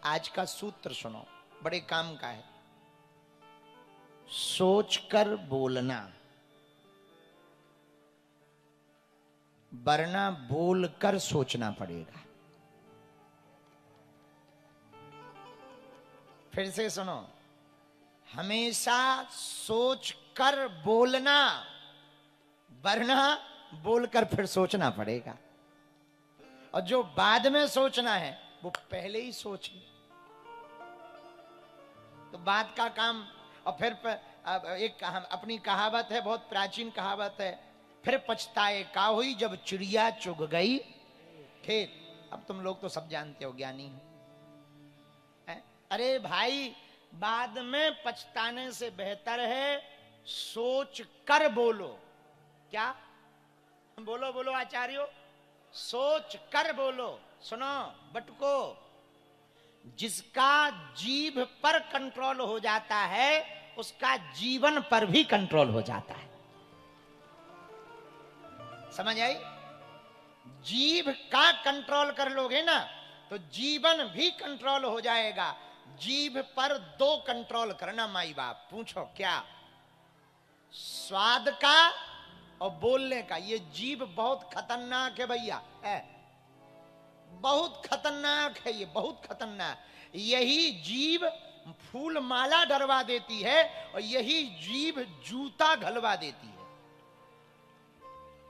आज का सूत्र सुनो, बड़े काम का है। सोचकर बोलना, वरना बोलकर सोचना पड़ेगा। फिर से सुनो, हमेशा सोचकर बोलना, वरना बोलकर फिर सोचना पड़ेगा। और जो बाद में सोचना है वो पहले ही सोच ले। तो बात का काम। और फिर एक अपनी कहावत है, बहुत प्राचीन कहावत है, फिर पछताए का हुई जब चिड़िया चुग गई खेत। अब तुम लोग तो सब जानते हो, ज्ञानी है। अरे भाई, बाद में पछताने से बेहतर है सोच कर बोलो। क्या बोलो? बोलो आचार्यों, सोच कर बोलो। सुनो बटको, जिसका जीभ पर कंट्रोल हो जाता है उसका जीवन पर भी कंट्रोल हो जाता है। समझ आई? जीभ का कंट्रोल कर लोगे ना तो जीवन भी कंट्रोल हो जाएगा। जीभ पर दो कंट्रोल करना माई बाप। पूछो क्या? स्वाद का और बोलने का। ये जीभ बहुत खतरनाक है भैया, है बहुत खतरनाक है, ये बहुत खतरनाक। यही जीभ फूल माला डरवा देती है और यही जीभ जूता घलवा देती है।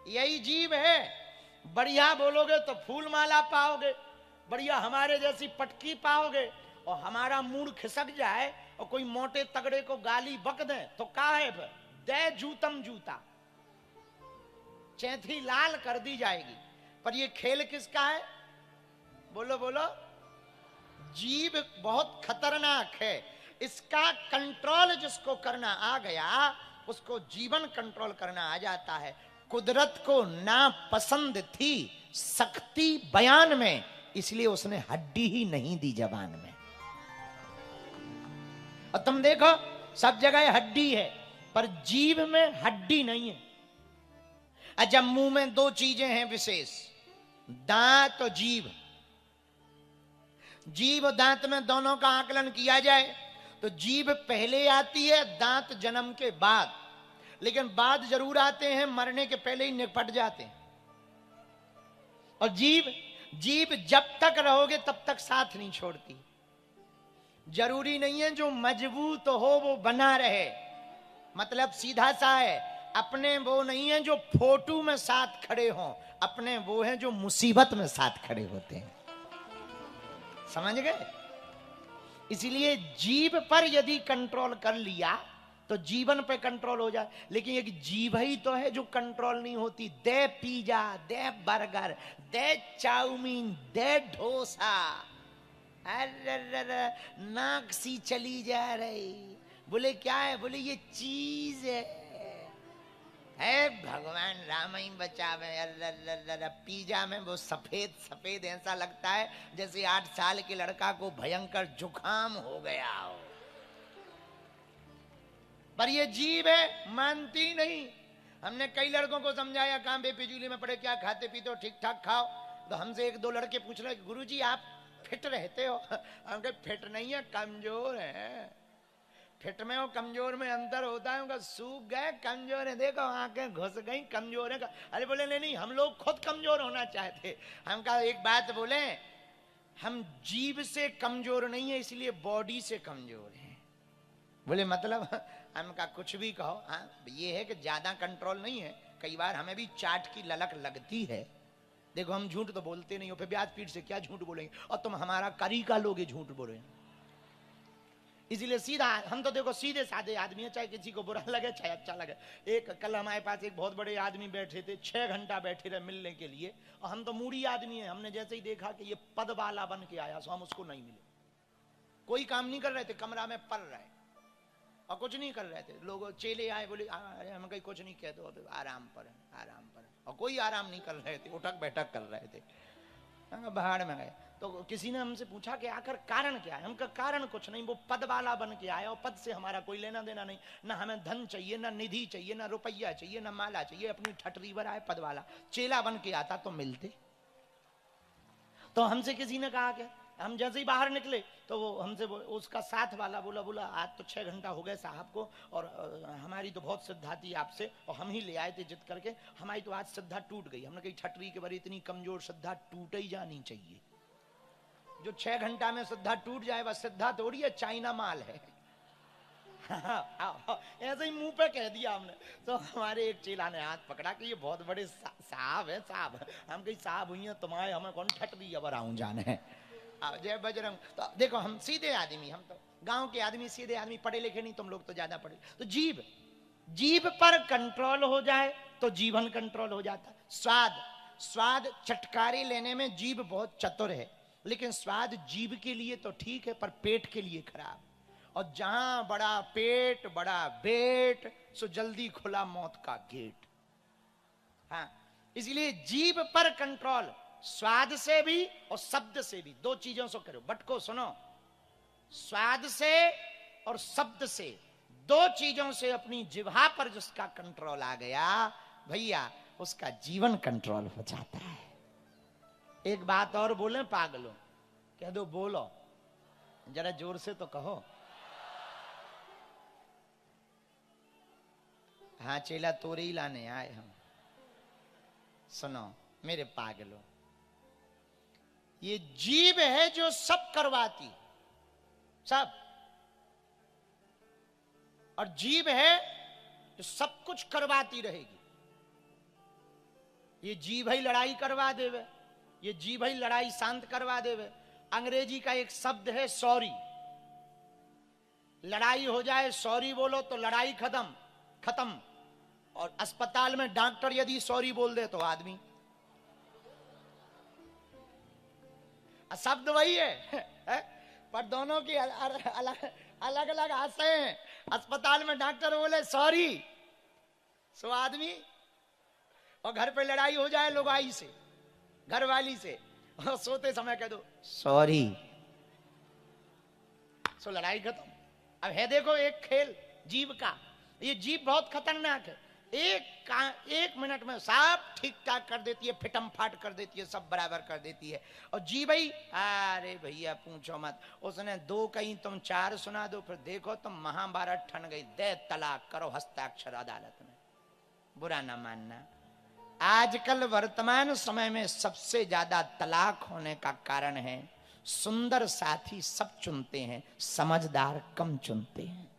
यही जीभ है। बढ़िया बोलोगे तो फूल माला पाओगे, बढ़िया हमारे जैसी पटकी पाओगे। और हमारा मूड खिसक जाए और कोई मोटे तगड़े को गाली बक दे तो का है फिर? दे जूतम जूता, चैथी लाल कर दी जाएगी। पर ये खेल किसका है? बोलो बोलो। जीभ बहुत खतरनाक है। इसका कंट्रोल जिसको करना आ गया उसको जीवन कंट्रोल करना आ जाता है। कुदरत को ना पसंद थी सख्ती बयान में, इसलिए उसने हड्डी ही नहीं दी जबान में। और तुम देखो सब जगह हड्डी है पर जीभ में हड्डी नहीं है। अच्छा, मुंह में दो चीजें हैं विशेष, दांत और जीभ। जीभ और दांत में दोनों का आकलन किया जाए तो जीभ पहले आती है, दांत जन्म के बाद। लेकिन बाद जरूर आते हैं, मरने के पहले ही निपट जाते हैं। और जीभ जब तक रहोगे तब तक साथ नहीं छोड़ती। जरूरी नहीं है जो मजबूत हो वो बना रहे, मतलब सीधा सा है। अपने वो नहीं है जो फोटो में साथ खड़े हों, अपने वो हैं जो मुसीबत में साथ खड़े होते हैं। समझ गए? इसलिए जीभ पर यदि कंट्रोल कर लिया तो जीवन पे कंट्रोल हो जाए। लेकिन एक जीभ ही तो है जो कंट्रोल नहीं होती। दे पिज्जा, दे बर्गर, दे चाउमीन, दे डोसा, अरे नाक सी चली जा रही। बोले क्या है? बोले ये चीज है भगवान राम ही बचावे। अरे पिज्जा में वो सफेद सफेद ऐसा लगता है जैसे 8 साल के लड़का को भयंकर जुकाम हो गया हो। पर ये जीभ है, मानती नहीं। हमने कई लड़कों को समझाया, काम बेफिजूली में पड़े, क्या खाते पीते हो, ठीक ठाक खाओ। तो हमसे एक दो लड़के पूछ रहे, गुरुजी आप फिट रहते हो? हम कहे फिट नहीं है, कमजोर है। फिट में और कमजोर में अंतर होता है। उनका सूख गए, कमजोर है, देखो आंखें घुस गई, कमजोर है। अरे बोले नहीं नहीं, हम लोग खुद कमजोर होना चाहते। हम कहा एक बात बोले, हम जीभ से कमजोर नहीं है, इसलिए बॉडी से कमजोर है। बोले मतलब? हमका कुछ भी कहो, हाँ ये है कि ज्यादा कंट्रोल नहीं है। कई बार हमें भी चाट की ललक लगती है। देखो हम झूठ तो बोलते नहीं हो, फिर ब्याज पीठ से क्या झूठ बोलेंगे? और तुम हमारा करीका लोगे झूठ बोले। इसीलिए सीधा, हम तो देखो सीधे साधे आदमी है, चाहे किसी को बुरा लगे चाहे अच्छा लगे। एक कल हमारे पास एक बहुत बड़े आदमी बैठे थे, 6 घंटा बैठे रहे मिलने के लिए। और हम तो मूडी आदमी है, हमने जैसे ही देखा कि ये पद वाला बन के आया, सो हम उसको नहीं मिले। कोई काम नहीं कर रहे थे, कमरा में पड़ रहे और कुछ नहीं कर रहे थे। लोग चेले आए, बोले हम कहीं कुछ नहीं कहते, तो आराम पर है, आराम पर है। और कोई आराम नहीं कर रहे थे, उठक बैठक कर रहे थे। बाहर में गए तो किसी ने हमसे पूछा कि आखिर कारण क्या है? हमका कारण कुछ नहीं, वो पद वाला बन के आया और पद से हमारा कोई लेना देना नहीं। ना हमें धन चाहिए, ना निधि चाहिए, ना रुपया चाहिए, ना माला चाहिए। अपनी ठटरीवर आए पद वाला, चेला बन के आता तो मिलते। तो हमसे किसी ने कहा कि हम जैसे ही बाहर निकले तो वो हमसे उसका साथ वाला बोला आज तो 6 घंटा हो गए साहब को, और हमारी तो बहुत श्रद्धा थी आपसे और हम ही ले आए थे जिद करके, हमारी तो आज श्रद्धा टूट गई। हमने कही ठटरी के बारे इतनी कमजोर श्रद्धा टूट ही जानी चाहिए। जो 6 घंटा में श्रद्धा टूट जाए वह श्रद्धा थोड़ी है, चाइना माल है। ऐसे ही मुंह पे कह दिया हमने। तो हमारे एक चेला ने हाथ पकड़ा कि ये बहुत बड़े साहब है साहब। हम कहीं साहब हुई हैं तुम्हारे, हमें कौन ठटरी अब आऊं जाने। जय बजरंग। तो देखो हम सीधे आदमी, हम तो गांव के आदमी, सीधे आदमी, पढ़े लिखे नहीं, तुम लोग तो ज्यादा पढ़े। तो जीभ पर कंट्रोल हो जाए तो जीवन कंट्रोल हो जाता। स्वाद चटकारे लेने में जीभ बहुत चतुर है, लेकिन स्वाद जीभ के लिए तो ठीक है पर पेट के लिए खराब। और जहां बड़ा पेट बड़ा बेट, सो जल्दी खुला मौत का गेट। हाँ, इसलिए जीभ पर कंट्रोल, स्वाद से भी और शब्द से भी, 2 चीजों से करो। बटको सुनो, स्वाद से और शब्द से, 2 चीजों से अपनी जिह्वा पर जिसका कंट्रोल आ गया भैया, उसका जीवन कंट्रोल हो जाता है। एक बात और बोले पागलों, कह दो बोलो, जरा जोर से तो कहो। हाँ चेला तोरे ही लाने आए हम। सुनो मेरे पागलों, ये जीभ है जो सब करवाती, सब, और जीभ है जो सब कुछ करवाती रहेगी। ये जीभ ही लड़ाई करवा देवे, ये जीभ ही लड़ाई शांत करवा देवे। अंग्रेजी का एक शब्द है सॉरी। लड़ाई हो जाए सॉरी बोलो तो लड़ाई खत्म। और अस्पताल में डॉक्टर यदि सॉरी बोल दे तो आदमी, शब्द वही है पर दोनों की अलग अलग आशय हैं। अस्पताल में डॉक्टर बोले सॉरी सो आदमी, और घर पे लड़ाई हो जाए लुगाई से, घरवाली से, और सोते समय कह दो सॉरी सो लड़ाई खत्म। अब है देखो एक खेल जीभ का, ये जीभ बहुत खतरनाक है। एक मिनट में सब ठीक ठाक कर देती है, फिटम फाट कर देती है, सब बराबर कर देती है। और जी भाई, अरे भैया पूछो मत, उसने 2 कहीं तुम 4 सुना दो, फिर देखो तुम महाभारत ठन गई, दे तलाक करो हस्ताक्षर अदालत में। बुरा ना मानना, आजकल वर्तमान समय में सबसे ज्यादा तलाक होने का कारण है सुंदर साथी सब चुनते हैं, समझदार कम चुनते हैं।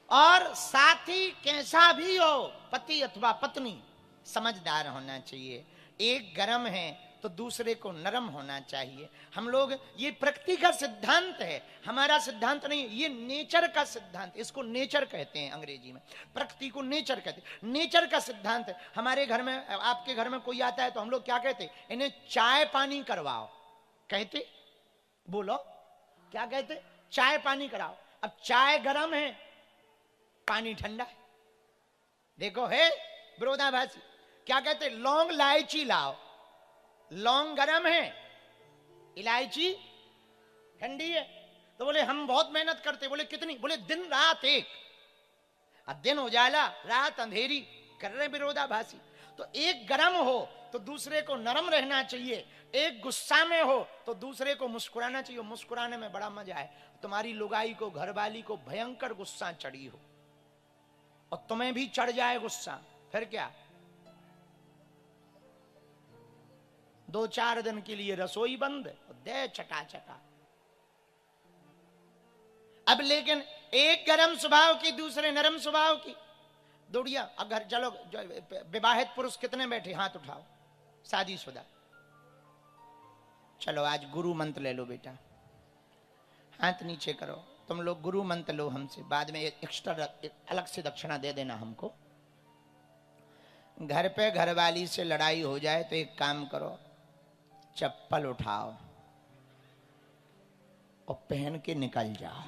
और साथी कैसा भी हो, पति अथवा पत्नी, समझदार होना चाहिए। एक गरम है तो दूसरे को नरम होना चाहिए। हम लोग, ये प्रकृति का सिद्धांत है, हमारा सिद्धांत नहीं, ये नेचर का सिद्धांत, इसको नेचर कहते हैं अंग्रेजी में, प्रकृति को नेचर कहते हैं। नेचर का सिद्धांत है। हमारे घर में, आपके घर में कोई आता है तो हम लोग क्या कहते हैं, इन्हें चाय पानी करवाओ, कहते, बोलो क्या कहते, चाय पानी कराओ। अब चाय गरम है, पानी ठंडा है। देखो है विरोधाभासी। क्या कहते, लौंग इलायची लाओ, लौंग गरम है, इलायची ठंडी है। तो बोले हम बहुत मेहनत करते, बोले कितनी, बोले दिन रात एक। अब दिन उजाला रात अंधेरी कर रहे विरोधाभासी। तो एक गरम हो तो दूसरे को नरम रहना चाहिए, एक गुस्सा में हो तो दूसरे को मुस्कुराना चाहिए। मुस्कुराने में बड़ा मजा है। तुम्हारी लुगाई को, घरवाली को भयंकर गुस्सा चढ़ी हो और तुम्हें भी चढ़ जाए गुस्सा, फिर क्या, 2-4 दिन के लिए रसोई बंद, दे चटा चटा। अब लेकिन एक गरम स्वभाव की, दूसरे नरम स्वभाव की, दौड़िया। अब घर चलो, विवाहित पुरुष कितने बैठे, हाथ उठाओ, शादीशुदा। चलो आज गुरु मंत्र ले लो बेटा, हाथ नीचे करो, तुम लोग गुरु मंत्र लो हमसे, बाद में एक्स्ट्रा अलग से दक्षिणा दे देना हमको। घर पे घरवाली से लड़ाई हो जाए तो एक काम करो, चप्पल उठाओ और पहन के निकल जाओ।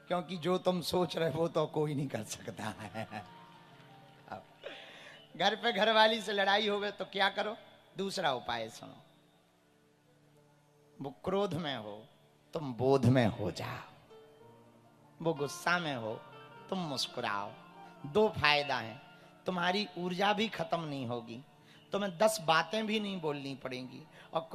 क्योंकि जो तुम सोच रहे हो तो कोई नहीं कर सकता है। घर पे घरवाली से लड़ाई हो गई तो क्या करो, दूसरा उपाय सुनो। वो क्रोध में हो, तुम बोध में हो जाओ। वो गुस्सा में हो, तुम मुस्कुराओ। 2 फायदा है, तुम्हारी ऊर्जा भी खत्म नहीं होगी, तुम्हें 10 बातें भी नहीं बोलनी पड़ेंगी। और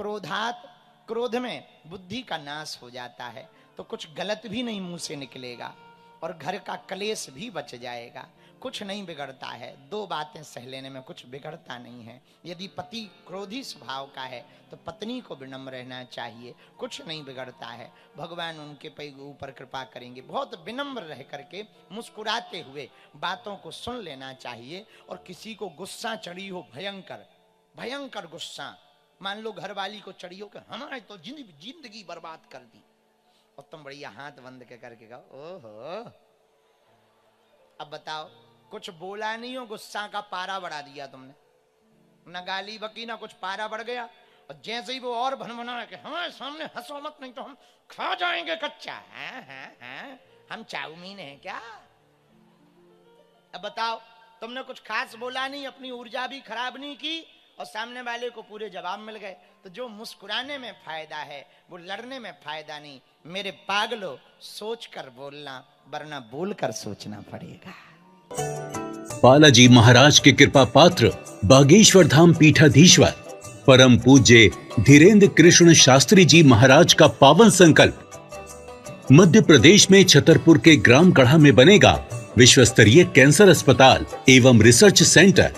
क्रोध में बुद्धि का नाश हो जाता है, तो कुछ गलत भी नहीं मुंह से निकलेगा और घर का कलेश भी बच जाएगा। कुछ नहीं बिगड़ता है, 2 बातें सह लेने में कुछ बिगड़ता नहीं है। यदि पति क्रोधी स्वभाव का है तो पत्नी को विनम्र रहना चाहिए, कुछ नहीं बिगड़ता है। भगवान उनके ऊपर कृपा करेंगे। बहुत विनम्र रह करके मुस्कुराते हुए बातों को सुन लेना चाहिए। और किसी को गुस्सा चढ़ी हो, भयंकर गुस्सा, मान लो घरवाली को चढ़ी हो कि हमारे तो जिंदगी बर्बाद कर दी, और तुम बढ़िया हाथ बंद करके कहो ओहो, अब बताओ, कुछ बोला नहीं हो, गुस्सा का पारा बढ़ा दिया तुमने, न गाली बकी ना कुछ, पारा बढ़ गया। और जैसे ही वो और भनभना के हमारे सामने हंसो मत, नहीं तो हम खा जाएंगे कच्चा। हैं हम चाउमीन है क्या? अब बताओ, तुमने कुछ खास बोला नहीं, अपनी ऊर्जा भी खराब नहीं की और सामने वाले को पूरे जवाब मिल गए। तो जो मुस्कुराने में फायदा है वो लड़ने में फायदा नहीं। मेरे पागलों, सोच कर बोलना, वरना बोलकर सोचना पड़ेगा। बालाजी महाराज के कृपा पात्र बागेश्वर धाम पीठाधीश्वर परम पूज्य धीरेन्द्र कृष्ण शास्त्री जी महाराज का पावन संकल्प। मध्य प्रदेश में छतरपुर के ग्राम गढ़ा में बनेगा विश्व स्तरीय कैंसर अस्पताल एवं रिसर्च सेंटर,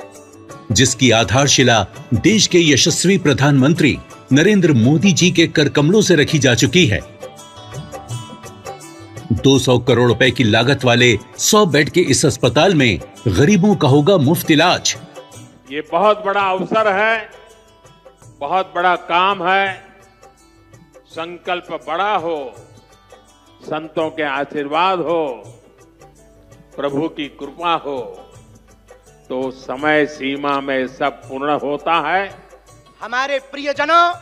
जिसकी आधारशिला देश के यशस्वी प्रधानमंत्री नरेंद्र मोदी जी के कर कमलों से रखी जा चुकी है। 200 करोड़ रुपए की लागत वाले 100 बेड के इस अस्पताल में गरीबों का होगा मुफ्त इलाज। ये बहुत बड़ा अवसर है, बहुत बड़ा काम है। संकल्प बड़ा हो, संतों के आशीर्वाद हो, प्रभु की कृपा हो, तो समय सीमा में सब पूर्ण होता है। हमारे प्रियजनों,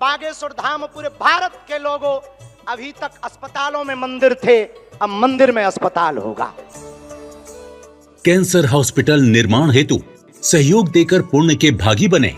बागेश्वर धाम पूरे भारत के लोगों, अभी तक अस्पतालों में मंदिर थे, अब मंदिर में अस्पताल होगा। कैंसर हॉस्पिटल निर्माण हेतु सहयोग देकर पुण्य के भागी बने।